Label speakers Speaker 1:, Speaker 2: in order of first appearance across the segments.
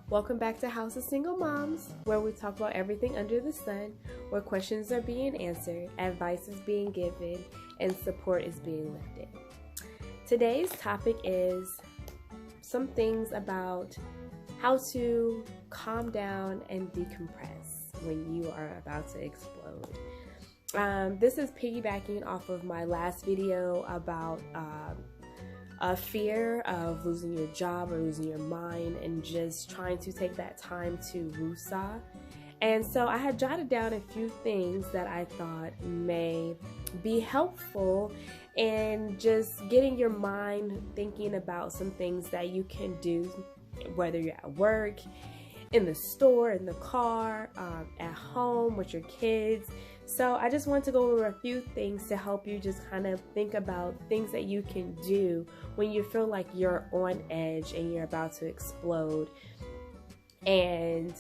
Speaker 1: Welcome back to House of Single Moms, where we talk about everything under the sun, where questions are being answered, advice is being given, and support is being lifted. Today's topic is some things about how to calm down and decompress when you are about to explode. This is piggybacking off of my last video about a fear of losing your job or losing your mind and just trying to take that time to woosah. And so I had jotted down a few things that I thought may be helpful in just getting your mind thinking about some things that you can do, whether you're at work, in the store, in the car, at home with your kids. So I just want to go over a few things to help you just kind of think about things that you can do when you feel like you're on edge and you're about to explode and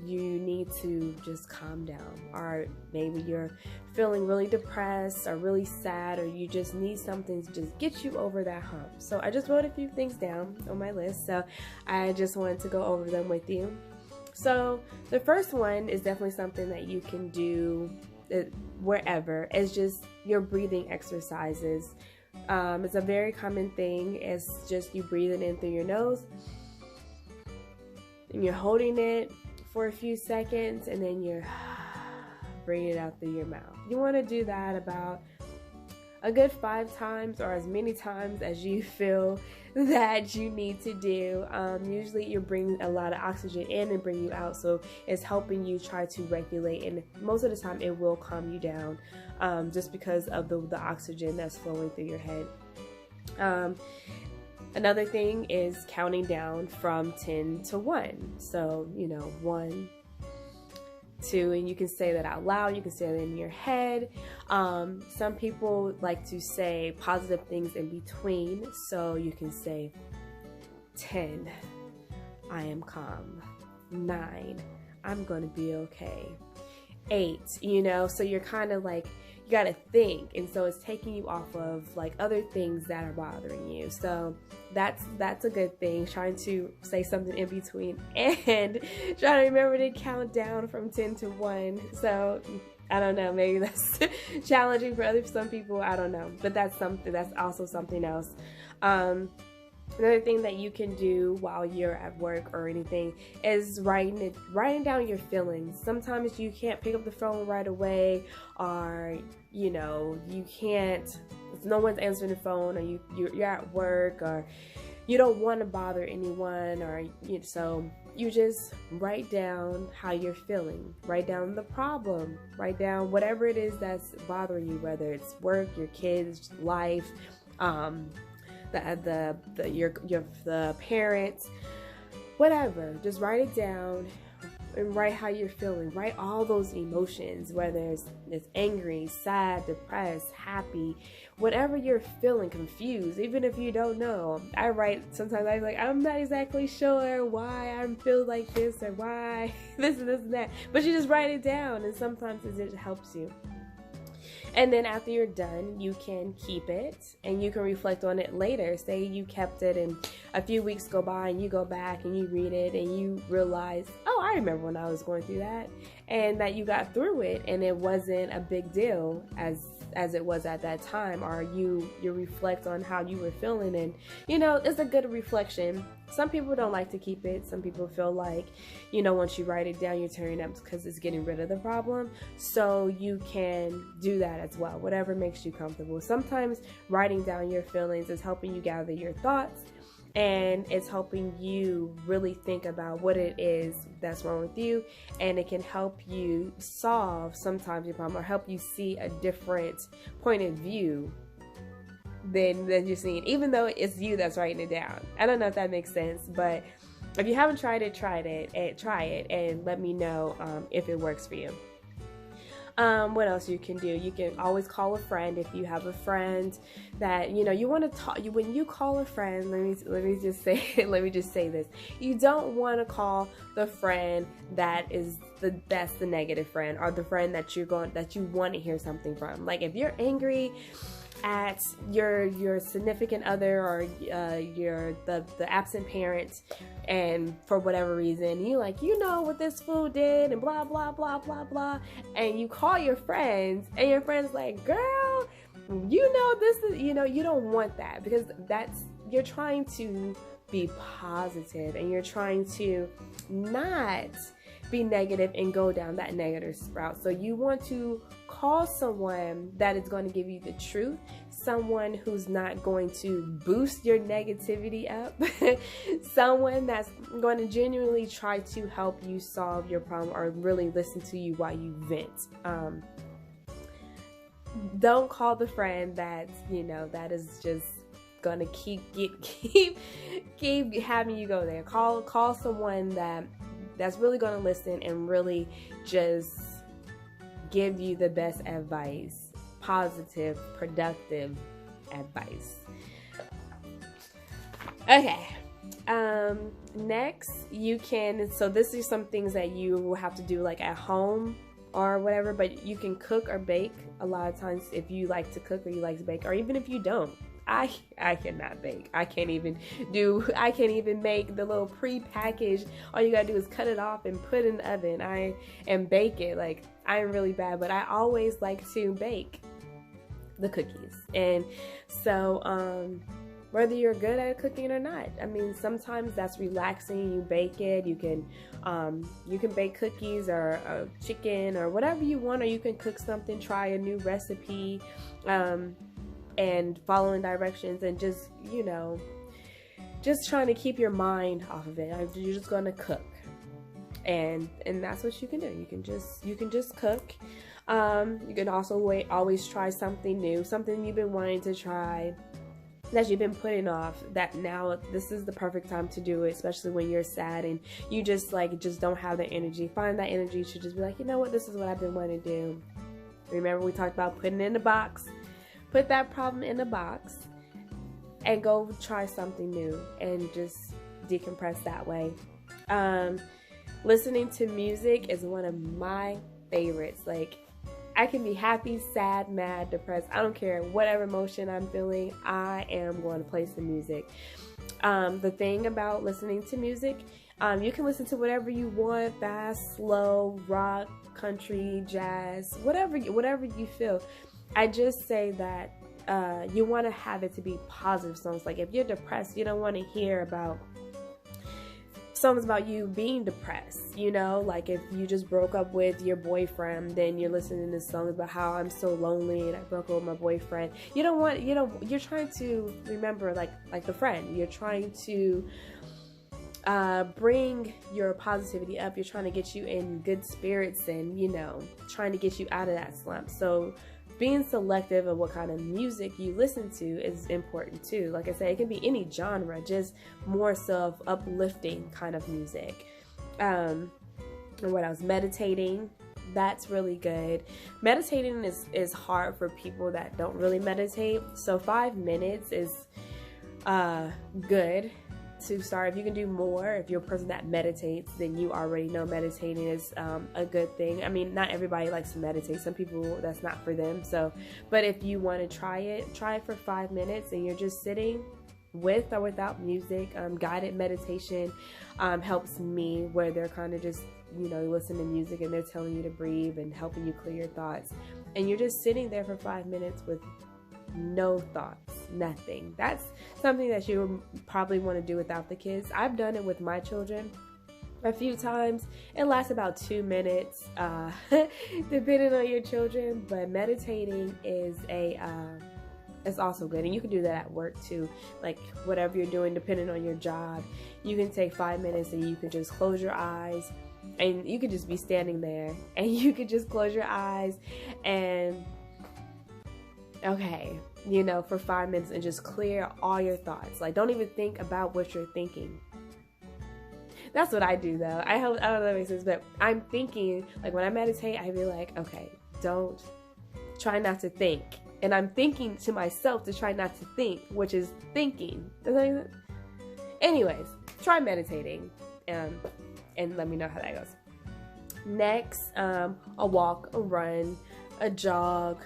Speaker 1: you need to just calm down, or maybe you're feeling really depressed or really sad, or you just need something to just get you over that hump. So I just wrote a few things down on my list, so I just wanted to go over them with you. So the first one is definitely something that you can do wherever. It's just your breathing exercises. It's a very common thing. It's just you breathing in through your nose and you're holding it for a few seconds, and then you're bringing it out through your mouth. You want to do that about a good 5 times, or as many times as you feel that you need to do. Usually you bring a lot of oxygen in and bring you out, so it's helping you try to regulate, and most of the time it will calm you down, just because of the oxygen that's flowing through your head. Another thing is counting down from 10 to 1. So, 1, 2, and you can say that out loud, you can say that in your head. Some people like to say positive things in between, so you can say 10, I am calm. 9, I'm gonna be okay. 8, so you're kind of like, you gotta think, and so it's taking you off of like other things that are bothering you. So that's a good thing, trying to say something in between and trying to remember to count down from 10 to 1. So I don't know, maybe that's challenging for some people, I don't know, but that's also something else. Another thing that you can do while you're at work or anything is writing down your feelings. Sometimes you can't pick up the phone right away, or you can't, no one's answering the phone, or you're at work, or you don't want to bother anyone, or so you just write down how you're feeling. Write down the problem. Write down whatever it is that's bothering you, whether it's work, your kids, life, the parents, whatever. Just write it down and write how you're feeling. Write all those emotions, whether it's angry, sad, depressed, happy, whatever you're feeling, confused, even if you don't know. I write, sometimes I'm like, I'm not exactly sure why I feel like this, or why this and that, but you just write it down, and sometimes it just helps you. And then after you're done, you can keep it and you can reflect on it later. Say you kept it and a few weeks go by and you go back and you read it and you realize, oh, I remember when I was going through that, and that you got through it and it wasn't a big deal as it was at that time, or you reflect on how you were feeling, and it's a good reflection. Some people don't like to keep it. Some people feel like, once you write it down, you're tearing up because it's getting rid of the problem. So you can do that as well, whatever makes you comfortable. Sometimes writing down your feelings is helping you gather your thoughts, and it's helping you really think about what it is that's wrong with you, and it can help you solve sometimes your problem, or help you see a different point of view than you're seeing, even though it's you that's writing it down. I don't know if that makes sense, but if you haven't tried it, try it and let me know if it works for you. What else you can do? You can always call a friend if you have a friend that you want to talk. When you call a friend, let me just say this: you don't want to call the friend that's the negative friend, or the friend that you want to hear something from. Like if you're angry at your significant other or the absent parent, and for whatever reason you like, you know what this food did and blah blah blah blah blah, and you call your friends and your friends like, girl, you know this is, you know, you don't want that, because that's, you're trying to be positive and you're trying to not be negative and go down that negative sprout. So you want to call someone that is going to give you the truth, someone who's not going to boost your negativity up, someone that's going to genuinely try to help you solve your problem or really listen to you while you vent. Don't call the friend that's, you know, that is just gonna keep having you go there. Call someone that's really gonna listen and really just give you the best advice, positive, productive advice. Okay. Next, you can, so this is some things that you will have to do like at home or whatever, but you can cook or bake. A lot of times if you like to cook or you like to bake, or even if you don't. I cannot bake. I can't even make the little pre-packaged. All you gotta do is cut it off and put it in the oven. And bake it. Like, I am really bad, but I always like to bake the cookies. And so whether you're good at cooking or not, I mean, sometimes that's relaxing. You bake it. You can bake cookies or chicken or whatever you want, or you can cook something, try a new recipe, and following directions, and just, you know, just trying to keep your mind off of it. You're just gonna cook, and that's what you can do. You can just cook. You can also always try something new, something you've been wanting to try that you've been putting off, that now this is the perfect time to do it, especially when you're sad and you just don't have the energy. Find that energy to just be like, you know what, this is what I've been wanting to do. Remember, we talked about putting it in the box. Put that problem in a box and go try something new and just decompress that way. Listening to music is one of my favorites. Like, I can be happy, sad, mad, depressed. I don't care. Whatever emotion I'm feeling, I am going to play some music. The thing about listening to music, you can listen to whatever you want, fast, slow, rock, country, jazz, whatever you feel. I just say that you want to have it to be positive songs. Like, if you're depressed, you don't want to hear about songs about you being depressed, you know? Like, if you just broke up with your boyfriend, then you're listening to songs about how I'm so lonely and I broke up with my boyfriend. You don't want, you know, you're trying to remember, like the friend. You're trying to bring your positivity up. You're trying to get you in good spirits and, you know, trying to get you out of that slump. So being selective of what kind of music you listen to is important too. Like I said, it can be any genre, just more so uplifting kind of music. And what else? Meditating. That's really good. Meditating is hard for people that don't really meditate. So 5 minutes is good to start. If you can do more, if you're a person that meditates, then you already know meditating is a good thing. I mean, not everybody likes to meditate. Some people, that's not for them. So, but if you want to try it for 5 minutes and you're just sitting with or without music. Guided meditation helps me, where they're kind of just, you know, listen to music and they're telling you to breathe and helping you clear your thoughts. And you're just sitting there for 5 minutes with no thoughts, nothing. That's something that you probably want to do without the kids. I've done it with my children a few times. It lasts about 2 minutes, depending on your children. But meditating is it's also good, and you can do that at work too. Like whatever you're doing, depending on your job, you can take 5 minutes and you can just close your eyes, and you could just be standing there, and you could just close your eyes and okay, you know, for 5 minutes and just clear all your thoughts. Like, don't even think about what you're thinking. That's what I do though. I don't know if that makes sense, but I'm thinking, like when I meditate, I be like, okay, try not to think. And I'm thinking to myself to try not to think, which is thinking. Does that make sense? Anyways, try meditating and let me know how that goes. Next, a walk, a run, a jog.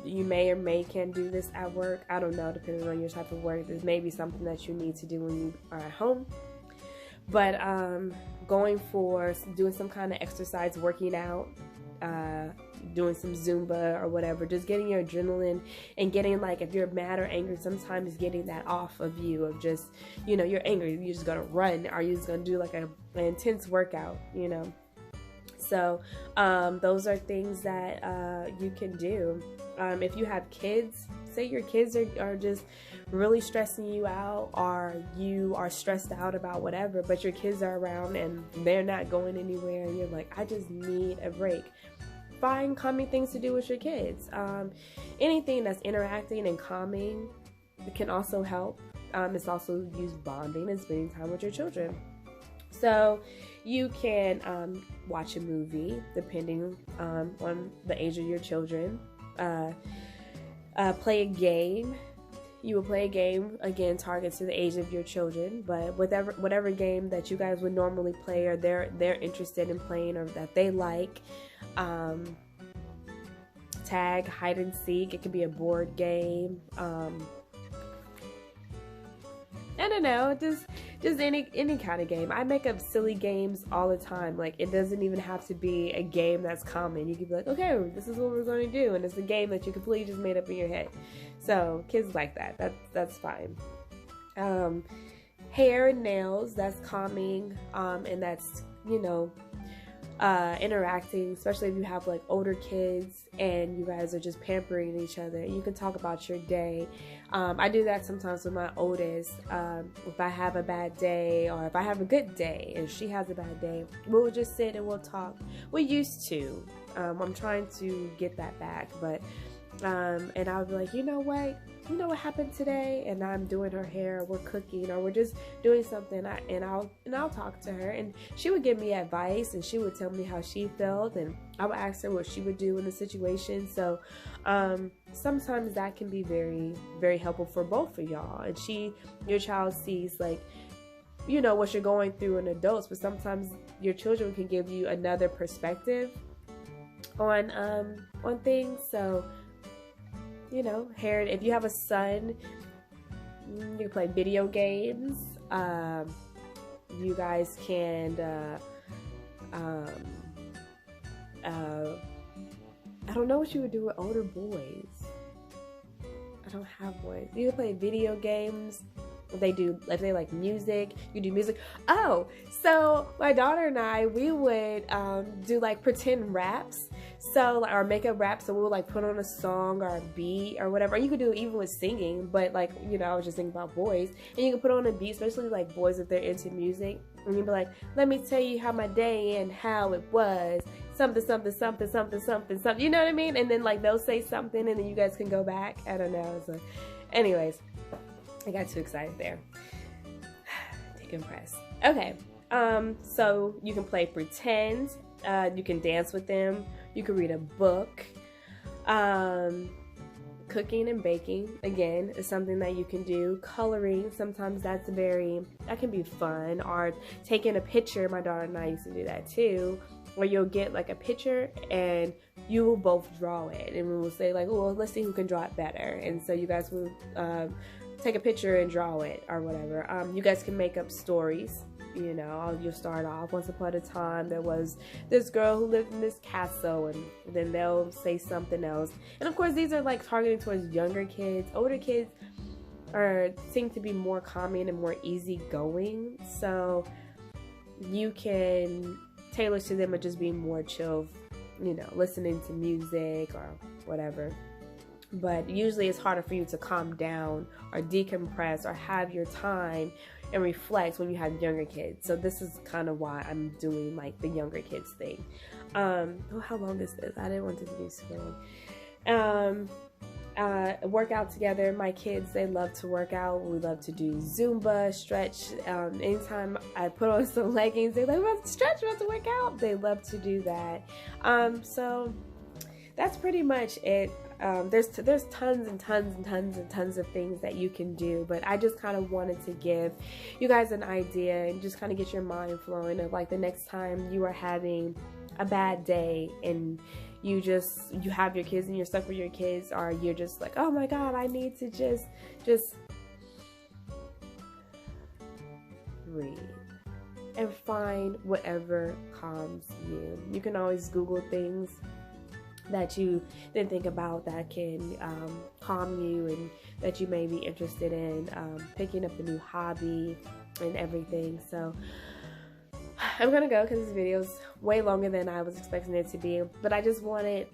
Speaker 1: you may or may can do this at work. I don't know, depending on your type of work. This may be something that you need to do when you are at home. But going for doing some kind of exercise, working out, doing some Zumba or whatever, just getting your adrenaline and getting, like, if you're mad or angry, sometimes getting that off of you, of just, you know, you're angry, you're just gonna run, or you're just gonna do like an intense workout, you know. So those are things that you can do. If you have kids, say your kids are just really stressing you out, or you are stressed out about whatever, but your kids are around and they're not going anywhere, and you're like, I just need a break. Find calming things to do with your kids. Anything that's interacting and calming can also help. It's also used bonding and spending time with your children. So you can watch a movie, depending on the age of your children. Play a game. You will play a game, again, targeted to the age of your children, but whatever game that you guys would normally play, or they're interested in playing, or that they like. Tag, hide and seek. It could be a board game. I don't know, just any kind of game. I make up silly games all the time. Like, it doesn't even have to be a game that's common. You could be like, okay, this is what we're going to do, and it's a game that you completely just made up in your head. So kids like that. That's fine. Hair and nails, that's calming, and that's, you know, interacting, especially if you have like older kids and you guys are just pampering each other. You can talk about your day. I do that sometimes with my oldest. If I have a bad day, or if I have a good day and she has a bad day, we'll just sit and we'll talk. We used to. I'm trying to get that back, but and I'll be like, you know what happened today? And I'm doing her hair, we're cooking, or we're just doing something, and I'll talk to her, and she would give me advice, and she would tell me how she felt, and I would ask her what she would do in the situation. So sometimes that can be very, very helpful for both of y'all. And your child sees, like, you know, what you're going through in adults, but sometimes your children can give you another perspective on things. So, you know, hair, if you have a son, you can play video games. You guys can, I don't know what you would do with older boys. I don't have boys. You can play video games. If they like music, you do music. Oh, so my daughter and I, we would do like pretend raps. So, or make up rap. So we would like put on a song or a beat or whatever. You could do it even with singing, but like, you know, I was just thinking about boys. And you can put on a beat, especially like boys if they're into music. And you'd be like, let me tell you how my day and how it was. Something, something, something, something, something, something. You know what I mean? And then like they'll say something and then you guys can go back. I don't know. So, anyways, I got too excited there. Decompress. Okay. So you can play pretend. You can dance with them. You can read a book. Cooking and baking, again, is something that you can do. Coloring, sometimes that can be fun. Or taking a picture, my daughter and I used to do that too, where you'll get like a picture and you will both draw it. And we will say like, oh, well, let's see who can draw it better. And so you guys will take a picture and draw it or whatever. You guys can make up stories. You know, you'll start off, once upon a time there was this girl who lived in this castle, and then they'll say something else. And of course, these are like targeting towards younger kids. Older kids seem to be more calming and more easygoing, so you can tailor to them and just be more chill, you know, listening to music or whatever. But usually it's harder for you to calm down or decompress or have your time and reflect when you have younger kids. So this is kind of why I'm doing like the younger kids thing. Oh, how long is this? I didn't want this to be so long. Work out together. My kids, they love to work out. We love to do Zumba, stretch. Anytime I put on some leggings, they're like, we want to stretch, we want to work out. They love to do that. So that's pretty much it. There's tons and tons and tons and tons of things that you can do, but I just kind of wanted to give you guys an idea and just kind of get your mind flowing of like the next time you are having a bad day and you have your kids and you're stuck with your kids, or you're just like, oh my God, I need to just breathe and find whatever calms you. You can always Google things that you didn't think about that can calm you and that you may be interested in, picking up a new hobby and everything. So I'm gonna go because this video is way longer than I was expecting it to be, but I just wanted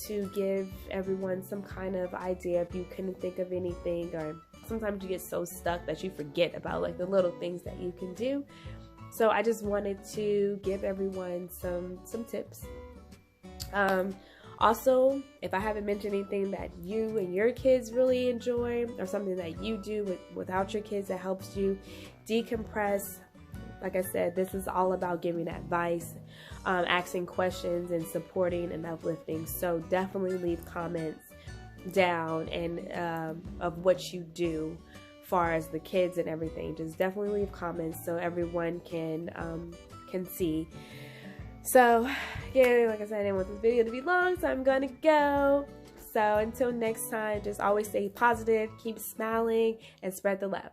Speaker 1: to give everyone some kind of idea if you couldn't think of anything, or sometimes you get so stuck that you forget about like the little things that you can do. So I just wanted to give everyone some tips. Also, if I haven't mentioned anything that you and your kids really enjoy, or something that you do without your kids that helps you decompress, like I said, this is all about giving advice, asking questions, and supporting and uplifting. So definitely leave comments down and of what you do far as the kids and everything. Just definitely leave comments so everyone can see. So again, like I said, I didn't want this video to be long, so I'm gonna go. So until next time, just always stay positive, keep smiling, and spread the love.